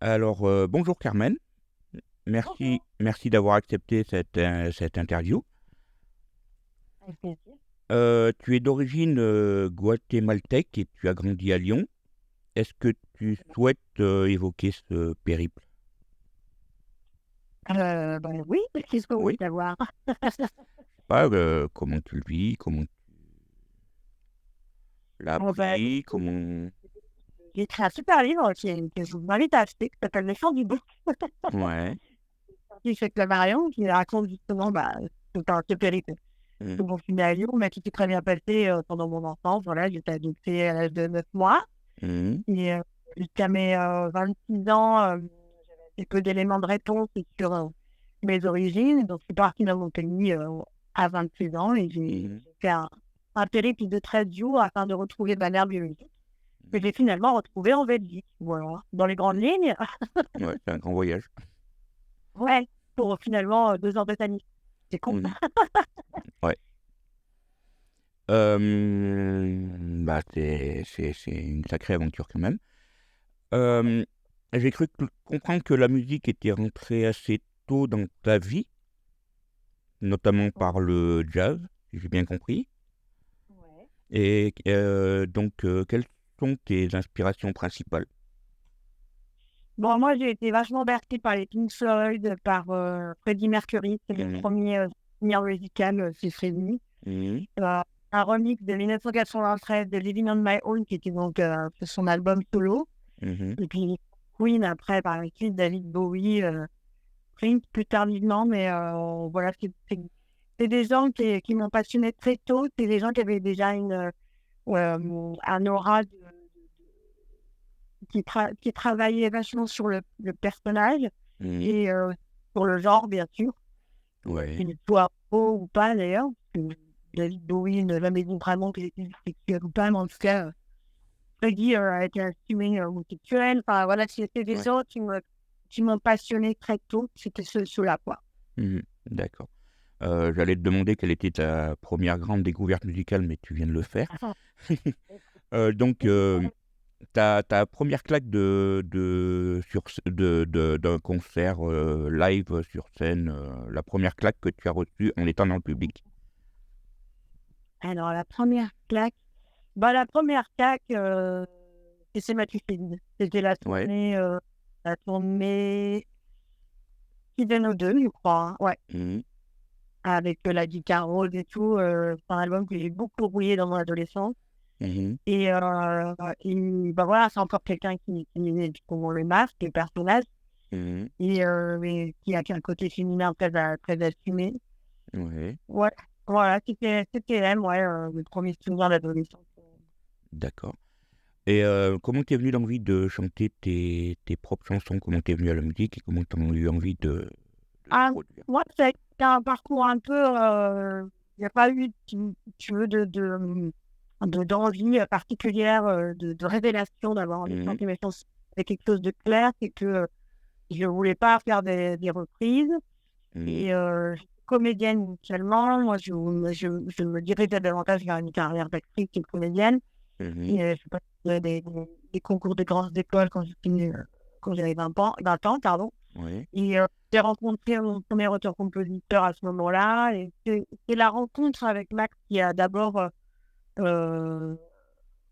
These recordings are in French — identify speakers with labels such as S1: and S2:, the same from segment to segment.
S1: Alors, bonjour Carmen.
S2: Bonjour,
S1: Merci d'avoir accepté cette interview.
S2: avec plaisir.
S1: Tu es d'origine, guatémaltèque et tu as grandi à Lyon. Est-ce que tu souhaites, évoquer ce périple?
S2: Oui, qu'est-ce que vous voulez
S1: Oui?
S2: savoir?
S1: Pas, comment tu le vis? Comment tu l'as
S2: Bon, ben,
S1: appris? Comment
S2: j'ai écrit un super livre que je vous invite à acheter, qui s'appelle Les Chants du Bouc,
S1: ouais.
S2: qui fait que Marion, qui raconte justement ce périple.
S1: Mmh.
S2: Que mon film est à Lyon, mais qui s'est très bien passé pendant mon enfance. Voilà, j'étais adoptée à l'âge de 9 mois.
S1: Mmh.
S2: Et jusqu'à mes 26 ans, j'ai peu d'éléments de réponse sur mes origines. Donc, je suis partie dans mon pays à 26 ans et
S1: Mmh.
S2: j'ai fait un périple de 13 jours afin de retrouver ma mère biologique, que
S1: Mmh.
S2: j'ai finalement retrouvée en Belgique. Voilà, dans les grandes lignes.
S1: Ouais, c'est un grand voyage.
S2: Ouais, pour finalement 2 ans de Britannique. C'est con.
S1: Mmh. Ouais. Bah, c'est une sacrée aventure quand même. Hem, j'ai cru comprendre que la musique était rentrée assez tôt dans ta vie, notamment par le jazz, si j'ai bien compris.
S2: Ouais.
S1: Et donc, quelles sont tes inspirations principales?
S2: Bon, moi, j'ai été vachement bercée par les Pink Floyd, par Freddie Mercury. C'est le
S1: Mmh mh.
S2: premier souvenir musical chez Freddie.
S1: Mmh.
S2: Heu, un remix de 1993 de Living on My Own qui était donc son album solo.
S1: Mmh.
S2: Et puis Queen après par la suite, David Bowie, Prince plus tardivement, mais voilà, c'est des gens qui m'ont passionnée très tôt. C'est des gens qui avaient déjà un aura qui travaillait vachement sur le personnage
S1: Mmh.
S2: et sur le genre bien sûr,
S1: Ouais.
S2: qu'il soit beau ou pas d'ailleurs, parce que David Bowie n'a jamais dit vraiment qu'il était bisexuel ou pas, mais en tout cas, Freddie a été assumé homosexuel. Enfin voilà, c'était des
S1: Ouais.
S2: gens qui m'ont passionné très tôt, c'était ceux-là, quoi.
S1: Mmh. D'accord. J'allais te demander quelle était ta première grande découverte musicale, mais tu viens de le faire. Donc, ta 1re claque de sur sc de d'un concert, live sur scène, la première claque que tu as reçue en étant dans le public?
S2: Alors la première claque, c'est Matthew Field. C'était
S1: Ouais.
S2: la tournée Hidden 2, je crois, hein, ouais,
S1: Mmh.
S2: avec la guitare rose et tout, c'est un album que j'ai beaucoup rouillé dans mon adolescence
S1: Mmh.
S2: et bah, voilà, c'est encore quelqu'un qui est pour le masque, le personnage
S1: Mmh.
S2: mais qui a un côté féminin très assumé.
S1: Ouais.
S2: Ouais, voilà, c'était elle, ouais, le 1er souvenir d'adolescence.
S1: D'accord. Et comment t'es venue l'envie de chanter tes propres chansons? Comment t'es venue à la musique et comment tu as eu envie de les
S2: Ah,
S1: produire?
S2: moi, ça a été un parcours un peu, il y a pas eu, si tu veux, d'envie particulière, de révélation d'avoir envie de
S1: Mmh.
S2: chanter mes chansons. C'est quelque chose de clair, c'est que je voulais pas faire des reprises
S1: Mmh.
S2: et j'étais comédienne initialement. Moi, je me dirigeais davantage vers une carrière d'actrice que de comédienne
S1: Mmh.
S2: et je passais des concours de grandes écoles quand j'avais 20 ans, pardon.
S1: Ouais.
S2: Et j'ai rencontré mon premier auteur-compositeur à ce moment-là et c'est la rencontre avec Max qui a d'abord, heu,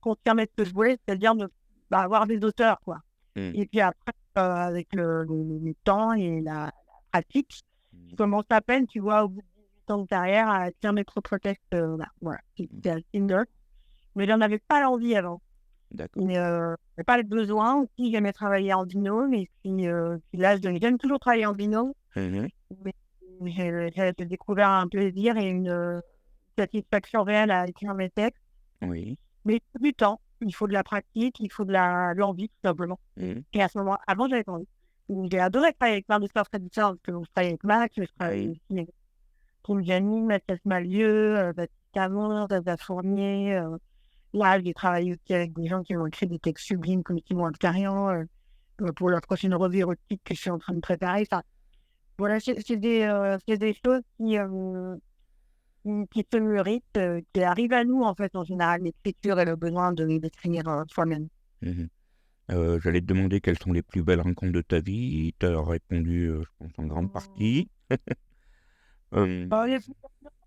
S2: confirmé ce que je voulais, c'est-à-dire avoir des auteurs, quoi.
S1: Mmh.
S2: Et puis après, avec le temps et la pratique, je
S1: Mmh.
S2: commence à peine, tu vois, au bout de 18 ans de carrière, à écrire mes propres textes, là, voilà.
S1: Mmh.
S2: C'était assez neutre, mais j'en avais pas l'envie avant.
S1: D'accord.
S2: Mais j'avais pas le besoin aussi, j'aimais travailler en binôme et puis là, j'aime toujours travailler en binôme.
S1: Mmh.
S2: Mais j'ai découvert un plaisir et une satisfaction réelle à écrire mes textes.
S1: Oui.
S2: Mais il faut du temps, il faut de la pratique, il faut de l'envie tout simplement.
S1: Mmh.
S2: Et à ce moment avant j'avais pas envie. Donc j'ai adoré travailler avec plein d'auteurs très différents parce que je travaille avec Max, je travaille
S1: Mmh.
S2: aussi avec Paul Gianni, Mathias Mallieu, Baptiste Caron, Zaza Fournier, là j'ai travaillé aussi avec des gens qui ont écrit des textes sublimes comme Simon Abkarian, pour leur prochaine revue érotique que je suis en train de préparer. Enfin, voilà, c'est des choses qui se mûrissent, qui arrivent à nous, en fait, en général, l'écriture et le besoin de d'écrire, soi-même.
S1: Mmh. J'allais te demander quelles sont les plus belles rencontres de ta vie. Tu as répondu, je pense, en grande partie.
S2: Les plus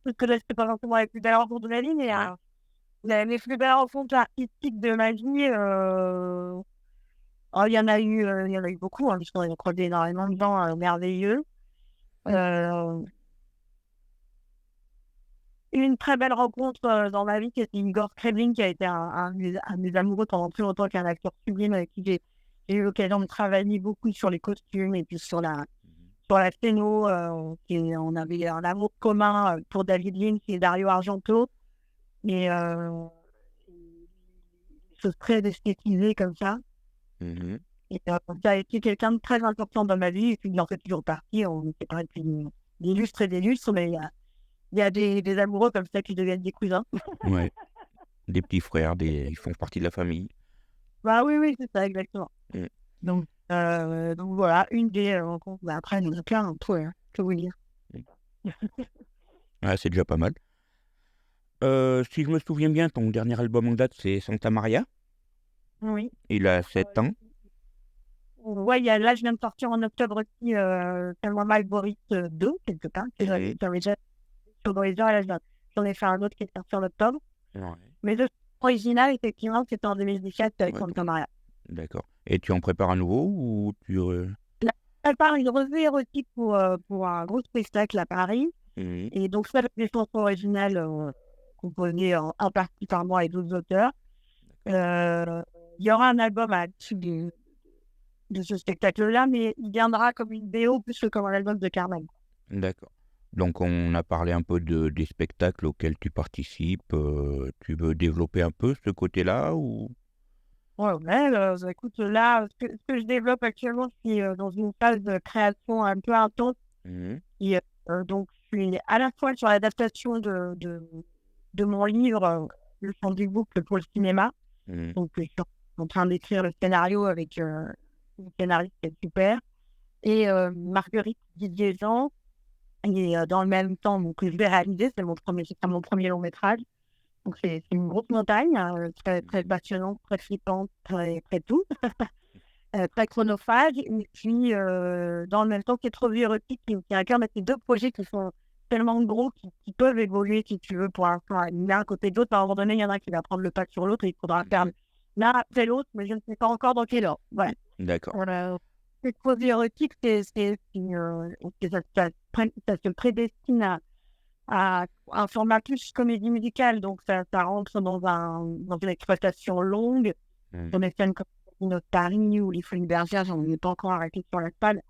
S2: parce que là, c'est pas forcément les plus belles rencontres de ma vie, mais les plus belles rencontres artistiques de ma vie, il y en a eu beaucoup, puisqu'on a croisé énormément de gens merveilleux. Une très belle rencontre dans ma vie, c'est Igor Kremlin, qui a été un de mes amoureux pendant plus longtemps, qu'un acteur sublime avec qui j'ai eu l'occasion de travailler beaucoup sur les costumes et puis sur la scéno. On avait un amour commun pour David Lynch et Dario Argento. Et choses très esthétisées comme ça. Et ça a été quelqu'un de très important dans ma vie, et puis il en fait toujours partie. On est séparés depuis des lustres et des lustres, mais il y a des amoureux comme ça qui deviennent des cousins.
S1: Ouais, des petits frères, ils font partie de la famille.
S2: Bah oui, c'est ça, exactement. Donc voilà, une des rencontres. Bah, après, il y en a plein, je peux vous dire.
S1: Ah, c'est déjà pas mal. Si je me souviens bien, ton dernier album en date, c'est Santa Maria.
S2: Oui.
S1: Il a 7 ans.
S2: Ouais, là, je viens de sortir en octobre aussi tellement mal Boris 2, quelque part. J'avais déjà sur Horizon, et là, j'en ai fait un autre qui est sorti en octobre.
S1: Ouais.
S2: Mais l'original, effectivement, c'était en 2017 avec Santa Maria.
S1: D'accord. Et tu en prépares un nouveau ou tu...
S2: Là, je prépare une revue érotique pour un gros spectacle à Paris. Et donc, ça, les chansons originales composées en partie par moi et d'autres auteurs. Il y aura un album à l'issue de ce spectacle-là, mais il viendra comme une BO plus que comme un album de Carmen.
S1: D'accord. Donc, on a parlé un peu des spectacles auxquels tu participes. Tu veux développer un peu ce côté-là ou...
S2: Ouais, écoute, là, ce que je développe actuellement, je suis dans une phase de création un peu intense. Et, donc, je suis à la fois sur l'adaptation de mon livre, Le chant du boucle pour le cinéma. Donc, je suis en train d'écrire le scénario avec une scénariste qui est super. Et Marguerite Didier-Jean. Et dans le même temps, donc, je vais réaliser, c'est mon premier long métrage. Donc, c'est une grosse montagne, très, très passionnante, très flippante, très tout. Très chronophage. Et puis, dans le même temps, c'est trop érotique qui incarne ces deux projets qui sont tellement gros, qui peuvent évoluer, si tu veux, pour l'un côté de l'autre. À un moment donné, il y en a un qui va prendre le pas sur l'autre et il faudra faire l'un après l'autre, mais je ne sais pas encore dans quel ordre. Ouais.
S1: D'accord.
S2: Cette projet érotique, ça se prédestine à un format plus comédie musicale, donc ça rentre dans une exploitation longue. On est scènes comme Notre Paris ou Les Folies Bergères, j'en ai pas encore arrêté sur la salle.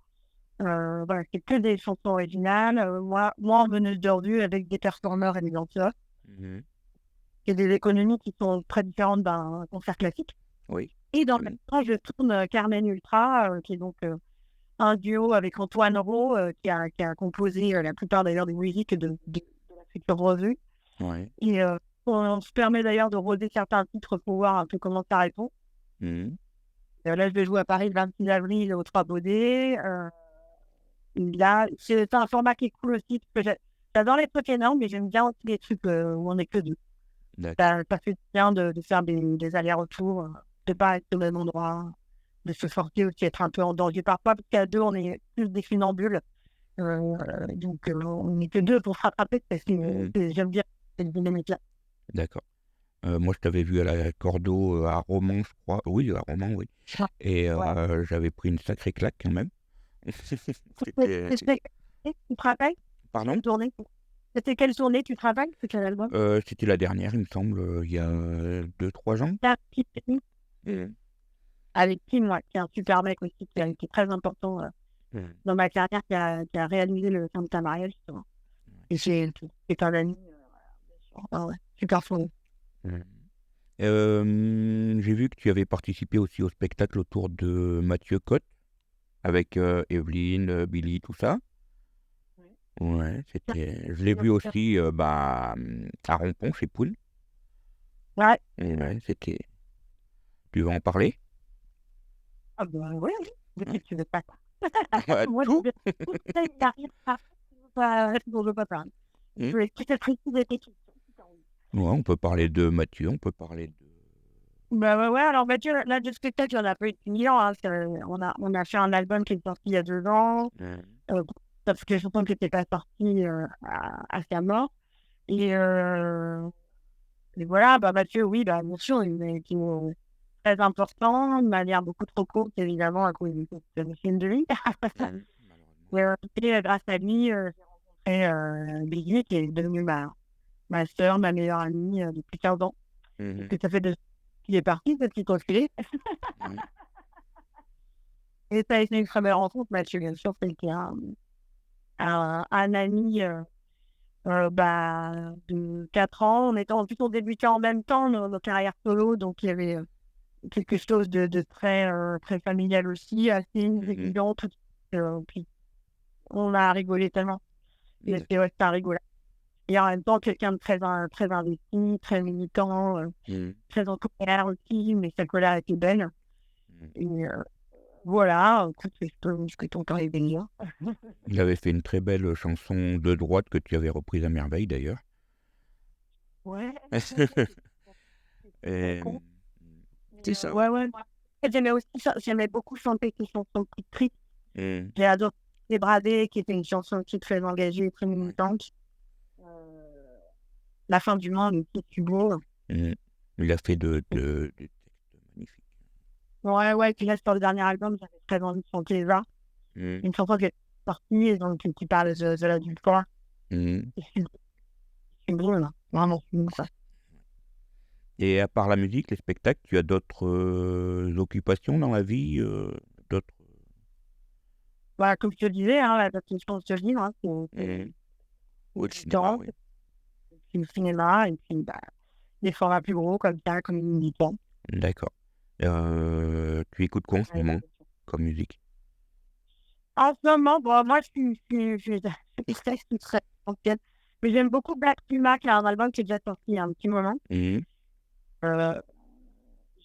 S2: Voilà, c'est que des chansons originales. Moi, en meneuse de revue avec des performeurs et des danseurs. C'est des économies qui sont très différentes d'un concert classique.
S1: Oui.
S2: Et dans le même temps, je tourne Carmen Ultra, qui est donc un duo avec Antoine Rowe, qui a composé la plupart d'ailleurs des musiques de la future revue.
S1: Ouais.
S2: Et on se permet d'ailleurs de roder certains titres pour voir un peu comment ça répond. Là, je vais jouer à Paris le 26 avril au 3 Baudets. Là, c'est un format qui est cool aussi, parce que j'adore les trucs énormes, mais j'aime bien aussi les trucs où on n'est que deux. Ça fait bien de faire des allers-retours, de ne pas être au même endroit, de se sortir aussi, être un peu en danger parfois, parce qu'à deux, on est plus des funambules. Donc, on n'est que deux pour se rattraper, parce que j'aime bien cette dynamique-là.
S1: D'accord. Moi, je t'avais vu à la Cordo à Romans, je crois. Oui, à Romans, oui. Et j'avais pris une sacrée claque quand même.
S2: Tu travailles?
S1: Pardon?
S2: C'était quelle journée tu travailles? C'était quel album?
S1: C'était la dernière, il me semble, il y a 2-3 ans.
S2: Avec Kim, qui est un super mec aussi, qui est très important dans ma carrière, qui a réalisé le Santa Maria, justement. Et c'est un ami super fort.
S1: J'ai vu que tu avais participé aussi au spectacle autour de Mathieu Cotte, avec Evelyne, Billy, tout ça. Ouais, je l'ai vu aussi à Rompon, chez Poul.
S2: Ouais.
S1: C'était... Tu veux en parler?
S2: Ah bah oui, tu veux pas.
S1: Moi, tout. Ouais, on peut parler de Mathieu, on peut parler
S2: Bah ouais, ouais, alors Mathieu, là, du spectacle, on a pas eu de clients, hein, on a fait un album qui est sorti il y a 2 ans,
S1: Mhm.
S2: euh, parce que je pense que c'était pas sorti à sa mort. Et, et voilà, bah Mathieu, oui, bah bien sûr, il est très important, de manière beaucoup trop courte, évidemment, à cause du film de lui.
S1: Mhm. Malheureusement.
S2: Et grâce à lui, j'ai rencontré Biggie, qui est devenue ma sœur, ma meilleure amie depuis 15 ans. Parce
S1: Mhm.
S2: que ça fait 2 ans qu'il est parti, ce petit enculé.
S1: Ouais.
S2: Et ça a été une très belle rencontre, Mathieu, bien sûr, c'était un ami bah, de 4 ans. En plus, on débutait en même temps nos carrières solo, donc il y avait quelque chose de très familial aussi, assez
S1: Mhm.
S2: évident. Puis on a rigolé tellement. Mais
S1: D'accord.
S2: c'est ouais, c'était rigolo. Et en même temps, quelqu'un de très investi, très militant,
S1: Mhm.
S2: très en colère aussi, mais sa colère était belle.
S1: Mhm.
S2: Et voilà, écoute, ce que ton corps est bien.
S1: Il avait fait une très belle chanson de droite que tu avais reprise à merveille d'ailleurs.
S2: Ouais, très
S1: Et,
S2: con.
S1: c'est
S2: Mais,
S1: ça.
S2: ouais, ouais. Moi, j'aimais aussi j'aimais beaucoup chanter ces chansons plus tristes.
S1: Mhm.
S2: J'ai adoré Les Bradés, qui était une chanson qui est très engagée, très
S1: Ouais.
S2: militante. La fin du monde, c'est plus beau.
S1: Mhm. Il a fait des textes magnifiques.
S2: Ouais, ouais, puis là, sur le dernier album, j'avais très envie de chanter ça.
S1: Mhm.
S2: Une chanson qui est sortie, et donc qui parle de la victoire.
S1: Mhm.
S2: C'est drôle, hein. Vraiment, c'est bon, ça.
S1: Et à part la musique, les spectacles, tu as d'autres occupations dans la vie, d'autres.
S2: Voilà, comme je te disais, hein, la question de ce livre, hein,
S1: Mhm. Ou le
S2: c'est
S1: cinéma,
S2: différent.
S1: oui.
S2: C'est le cinéma, et puis bah, des formats plus gros, comme ça, comme une militant.
S1: D'accord. Tu écoutes quoi en ce moment comme musique?
S2: En ce moment, bon, moi, je suis très ancienne, mais j'aime beaucoup Black Puma, qui a un album qui est déjà sorti il y a un petit moment.
S1: Mhm.
S2: Euh,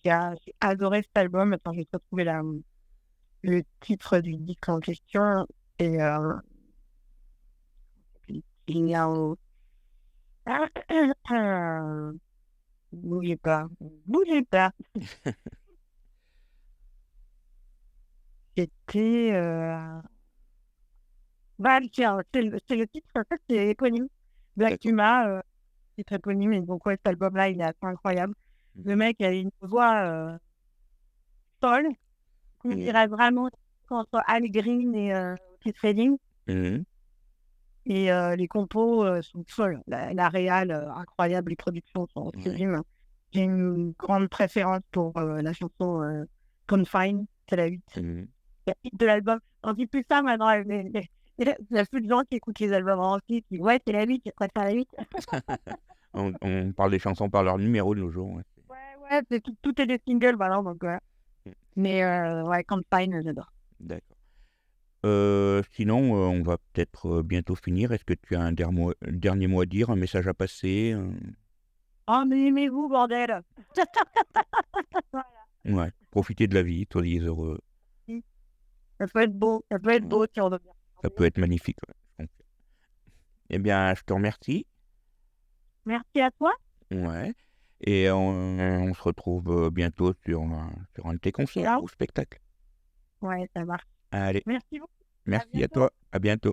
S2: j'ai adoré cet album. Attends, je vais te retrouver le titre du disque en question. Et il y a bougez pas, bougez pas. C'était bah, tiens, c'est le titre, en fait, c'est éponyme. Black
S1: D'accord.
S2: Puma, titre éponyme. Et donc, ouais, cet album-là, il est assez incroyable. Le
S1: Mhm.
S2: mec a une voix folle, qu'on
S1: Mhm.
S2: dirait vraiment entre Al Green et Otis Redding.
S1: Mhm.
S2: Et les compos sont folles. La réal, incroyable, les productions sont
S1: Ouais.
S2: sublimes. J'ai une grande préférence pour la chanson Confine, c'est la 8.
S1: Mhm.
S2: La 8 de l'album. On dit plus ça maintenant. Il y a plus de gens qui écoutent les albums en entier, qui disent ouais, c'est la 8, je préfère la 8.
S1: On parle des chansons par leur numéro de nos jours. Ouais.
S2: Ouais, ouais, tout est des singles maintenant, donc ouais.
S1: Mhm.
S2: Mais ouais, Confine, j'adore.
S1: D'accord. Sinon, on va peut-être bientôt finir. Est-ce que tu as dernier mot à dire, un message à passer
S2: Oh, mais aimez-vous, bordel! Voilà.
S1: Ouais. Profitez de la vie, soyez heureux.
S2: Ça peut être
S1: Ouais.
S2: beau si on veut bien
S1: Ça peut
S2: regarder.
S1: être magnifique. Ouais. Eh bien, je te remercie.
S2: Merci à toi.
S1: Ouais. Et on se retrouve bientôt sur un de tes concerts
S2: Ciao.
S1: ou spectacles.
S2: Ouais, ça marche.
S1: Allez,
S2: Merci beaucoup. À
S1: merci à
S2: bientôt.
S1: toi. À bientôt.